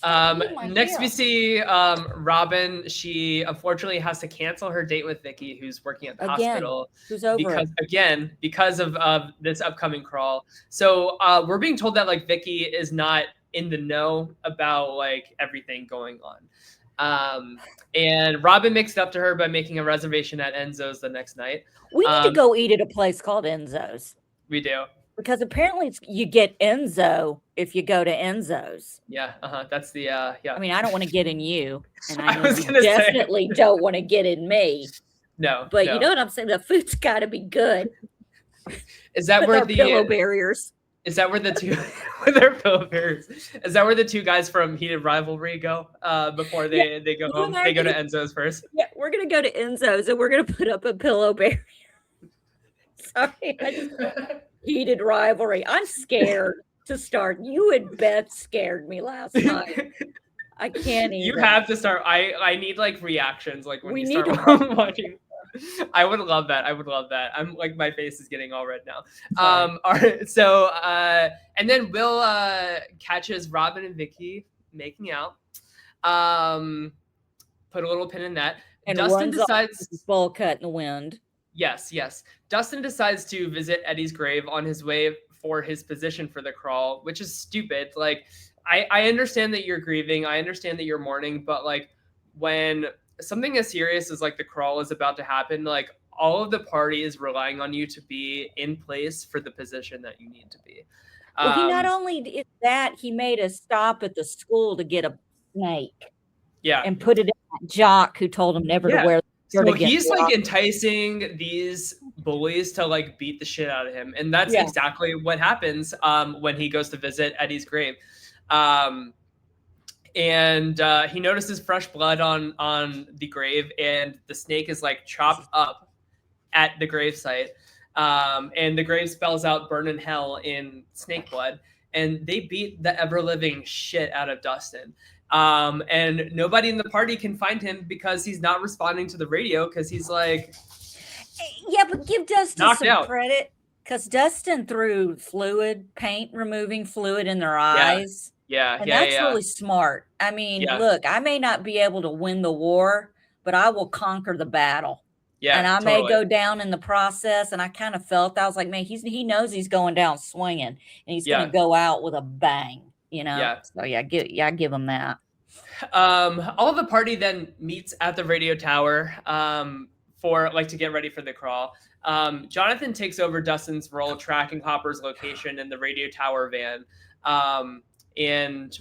Next we see Robin. She unfortunately has to cancel her date with Vicky, who's working at the hospital. Who's over because of this upcoming crawl. So we're being told that like Vicky is not in the know about like everything going on. And Robin makes it up to her by making a reservation at Enzo's the next night. We need to go eat at a place called Enzo's. We do. Because apparently you get Enzo if you go to Enzo's. Yeah, that's the yeah. I mean, I don't want to get in you, and I know you definitely don't want to get in me. No, but you know what I'm saying? The food's got to be good. Is that where the pillow barriers? Is that where the two with their pillow barriers? Is that where the 2 guys from Heated Rivalry go before they go home? They go to Enzo's first. Yeah, we're gonna go to Enzo's and we're gonna put up a pillow barrier. Sorry, Heated Rivalry. I'm scared to start. You and Beth scared me last night. I can't even. You have to start. I need like reactions like when you start watching. I would love that. I'm like, my face is getting all red now. All right. So and then Will catches Robin and Vicky making out. Put a little pin in that. And Dustin decides bowl cut in the wind. Yes. Dustin decides to visit Eddie's grave on his way for his position for the crawl, which is stupid. Like, I understand that you're grieving. I understand that you're mourning, but like when something as serious as like the crawl is about to happen, like all of the party is relying on you to be in place for the position that you need to be. Well, he not only did that, he made a stop at the school to get a snake. Yeah. And put it in that jock who told him never to wear. So he's like enticing these bullies to like beat the shit out of him. And that's exactly what happens when he goes to visit Eddie's grave. And he notices fresh blood on the grave, and the snake is like chopped up at the gravesite. And the grave spells out "burn in hell" in snake blood. And they beat the ever-living shit out of Dustin. And nobody in the party can find him because he's not responding to the radio because he's like, yeah, but give Dustin some credit because Dustin threw paint removing fluid in their eyes. Yeah, that's really smart. I mean, look, I may not be able to win the war, but I will conquer the battle. Yeah, and I may go down in the process. And I kind of felt I was like, man, he knows he's going down swinging, and he's going to go out with a bang. You know, so I give him that. All of the party then meets at the radio tower for like to get ready for the crawl. Jonathan takes over Dustin's role, tracking Hopper's location in the radio tower van. And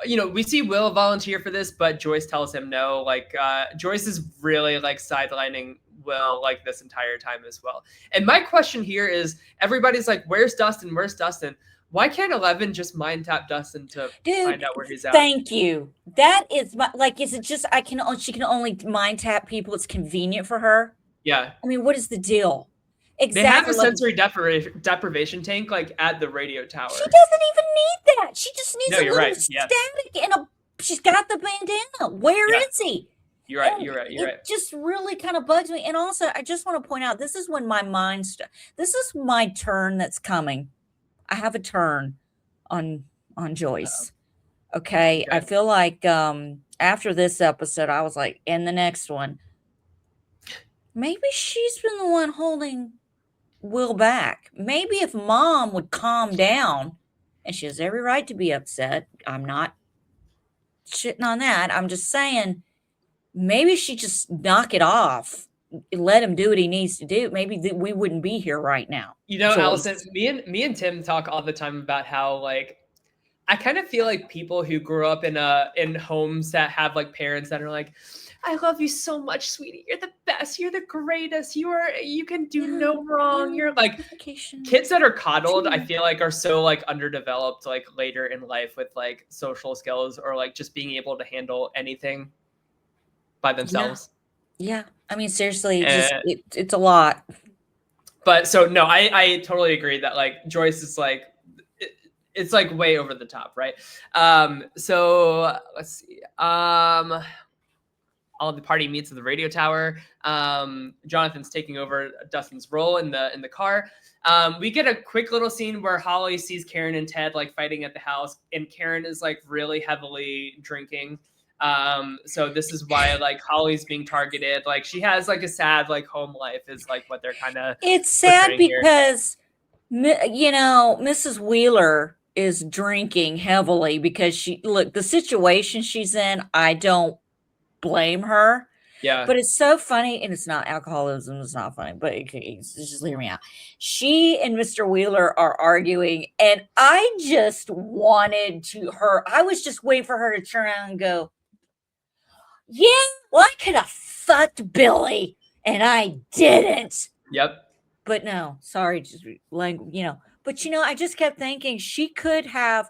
you know, we see Will volunteer for this, but Joyce tells him no. Like Joyce is really like sidelining Will like this entire time as well. And my question here is, everybody's like, "Where's Dustin? Where's Dustin?" Why can't 11 just mind tap Dustin to find out where he's at? Thank you. That is like, is it just she can only mind tap people? It's convenient for her. Yeah. I mean, what is the deal? Exactly. They have a sensory deprivation tank like at the radio tower. She doesn't even need that. She just needs a little static and she's got the bandana. Where is he? You're right. It just really kind of bugs me. And also, I just want to point out, this is when my mind this is my turn that's coming. I have a turn on Joyce. Okay. I Okay. feel like after this episode, I was like, in the next one, maybe she's been the one holding Will back. Maybe if mom would calm down, and she has every right to be upset. I'm not shitting on that. I'm just saying maybe she just knock it off, let him do what he needs to do. Maybe we wouldn't be here right now. You know, Allison, Joyce. me and Tim talk all the time about how like I kind of feel like people who grew up in homes that have like parents that are like, I love you so much, sweetie. You're the best. You're the greatest. You can do Yeah, no wrong. yeah, You're like vacation. kids that are coddled, I True. feel like are so like underdeveloped like later in life with like social skills or like just being able to handle anything by Yeah, themselves. yeah. I mean, seriously, just And it's a lot. but so no, I totally agree that like Joyce is like it's like way over the top, right? So let's see. All the party meets at the radio tower. Jonathan's taking over Dustin's role in the car. We get a quick little scene where Holly sees Karen and Ted like fighting at the house, and Karen is like really heavily drinking. So this is why like Holly's being targeted. Like she has like a sad like home life is like what they're kind of It's sad portraying here. because Mrs. Wheeler is drinking heavily because the situation she's in, I don't blame her. Yeah. But it's so funny, and it's not alcoholism, it's not funny, but just hear me out. She and Mr. Wheeler are arguing, and I just wanted I was just waiting for her to turn around and go, yeah, well, I could have fucked Billy, and I didn't. Yep. But no, sorry, just But I just kept thinking she could have.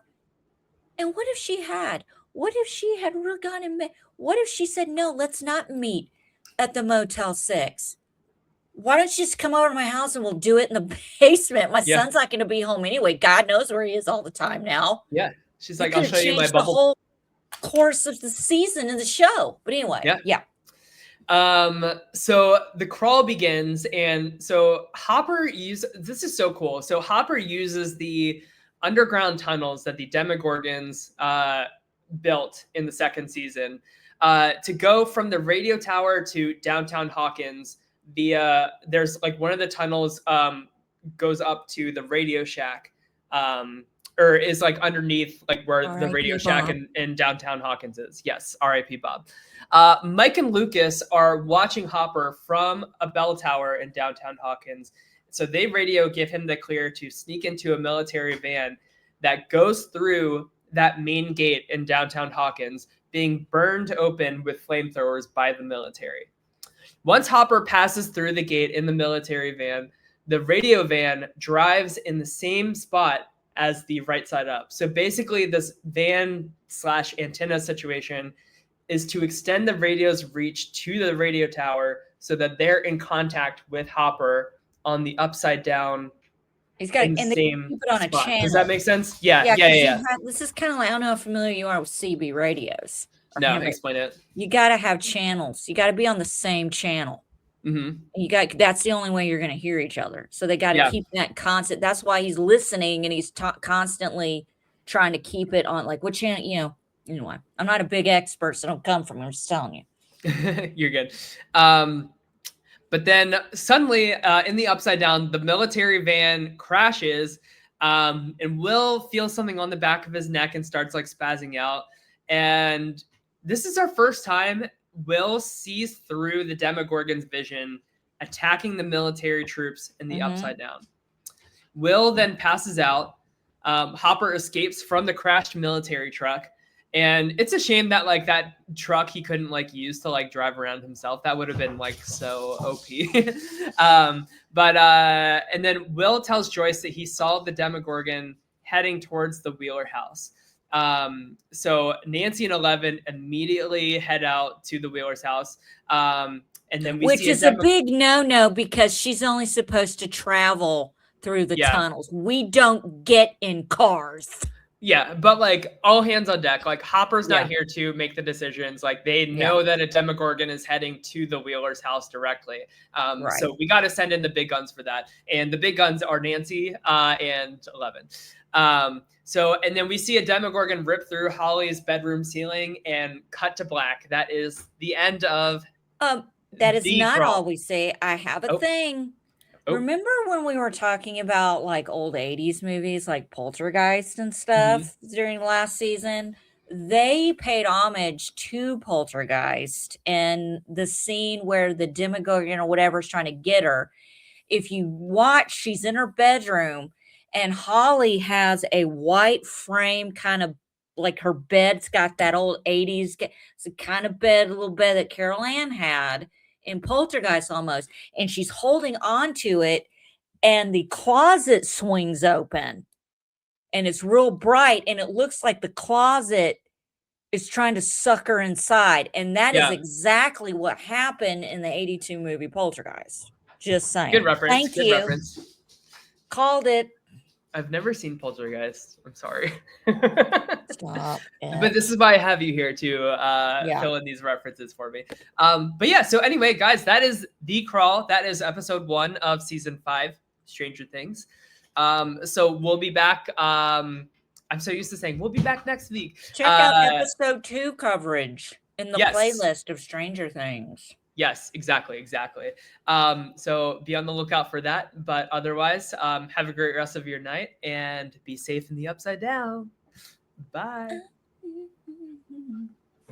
And what if she had? What if she had really gone and met? What if she said, no, let's not meet at the Motel 6? Why don't you just come over to my house and we'll do it in the basement? My Yeah. son's not going to be home anyway. God knows where he is all the time now. Yeah. She's You like, could I'll have show you my changed the bubble. whole course of the season in the show. But anyway, yeah. So the crawl begins, and so this is so cool. So Hopper uses the underground tunnels that the Demogorgons built in the second season to go from the radio tower to downtown Hawkins via there's like one of the tunnels goes up to the Radio Shack or is like underneath like where the Radio Shack in downtown Hawkins is. Yes, R.I.P. Bob. Mike and Lucas are watching Hopper from a bell tower in downtown Hawkins. So they give him the clear to sneak into a military van that goes through that main gate in downtown Hawkins, being burned open with flamethrowers by the military. Once Hopper passes through the gate in the military van, the radio van drives in the same spot as the right side up. So basically this van/antenna situation is to extend the radio's reach to the radio tower so that they're in contact with Hopper on the upside down. He's got in the and they same keep it on spot. a channel. Does that make sense? Yeah. This is kind of like, I don't know how familiar you are with CB radios. No, explain it. You got to have channels. You got to be on the same channel. Mm-hmm. That's the only way you're going to hear each other. So they got to keep that constant. That's why he's listening and he's constantly trying to keep it on. Like what channel? Anyway, I'm not a big expert, so don't come from me. I'm just telling you. You're good. But then suddenly in the upside down, the military van crashes and Will feels something on the back of his neck and starts like spazzing out. And this is our first time Will sees through the Demogorgon's vision, attacking the military troops in the upside down. Will then passes out. Hopper escapes from the crashed military truck. And it's a shame that like that truck he couldn't like use to like drive around himself. That would have been like so OP. And then Will tells Joyce that he saw the Demogorgon heading towards the Wheeler house. So Nancy and 11 immediately head out to the Wheeler's house. And then which is a big no because she's only supposed to travel through the tunnels. We don't get in cars. Yeah, but like all hands on deck. Like Hopper's not here to make the decisions. Like they know that a Demogorgon is heading to the Wheeler's house directly. So we got to send in the big guns for that. And the big guns are Nancy and 11. So, and then we see a Demogorgon rip through Holly's bedroom ceiling and cut to black. That is the end of That is the not crawl. all we say. I have a Oh, thing. oh. Remember when we were talking about like old 80s movies like Poltergeist and Mhm. stuff during last season? They paid homage to Poltergeist and the scene where the Demogorgon or whatever is trying to get her. If you watch, she's in her bedroom and Holly has a white frame kind of like her bed's got that old 80s it's a kind of bed, a little bed that Carol Ann had in Poltergeist almost, and she's holding on to it, and the closet swings open, and it's real bright, and it looks like the closet is trying to suck her inside, and that is Yeah. exactly what happened in the 82 movie Poltergeist. Just saying. Good reference. Thank Good you. reference. Called it. I've never seen Poltergeist. I'm sorry. Stop it. But this is why I have you here to Yeah. fill in these references for me. But yeah, so anyway, guys, that is The Crawl. That is episode 1 of season 5, Stranger Things. So we'll be back. I'm so used to saying we'll be back next week. Check out episode 2 coverage in the Yes. playlist of Stranger Things. Yes, exactly. So be on the lookout for that. But otherwise, have a great rest of your night and be safe in the upside down. Bye.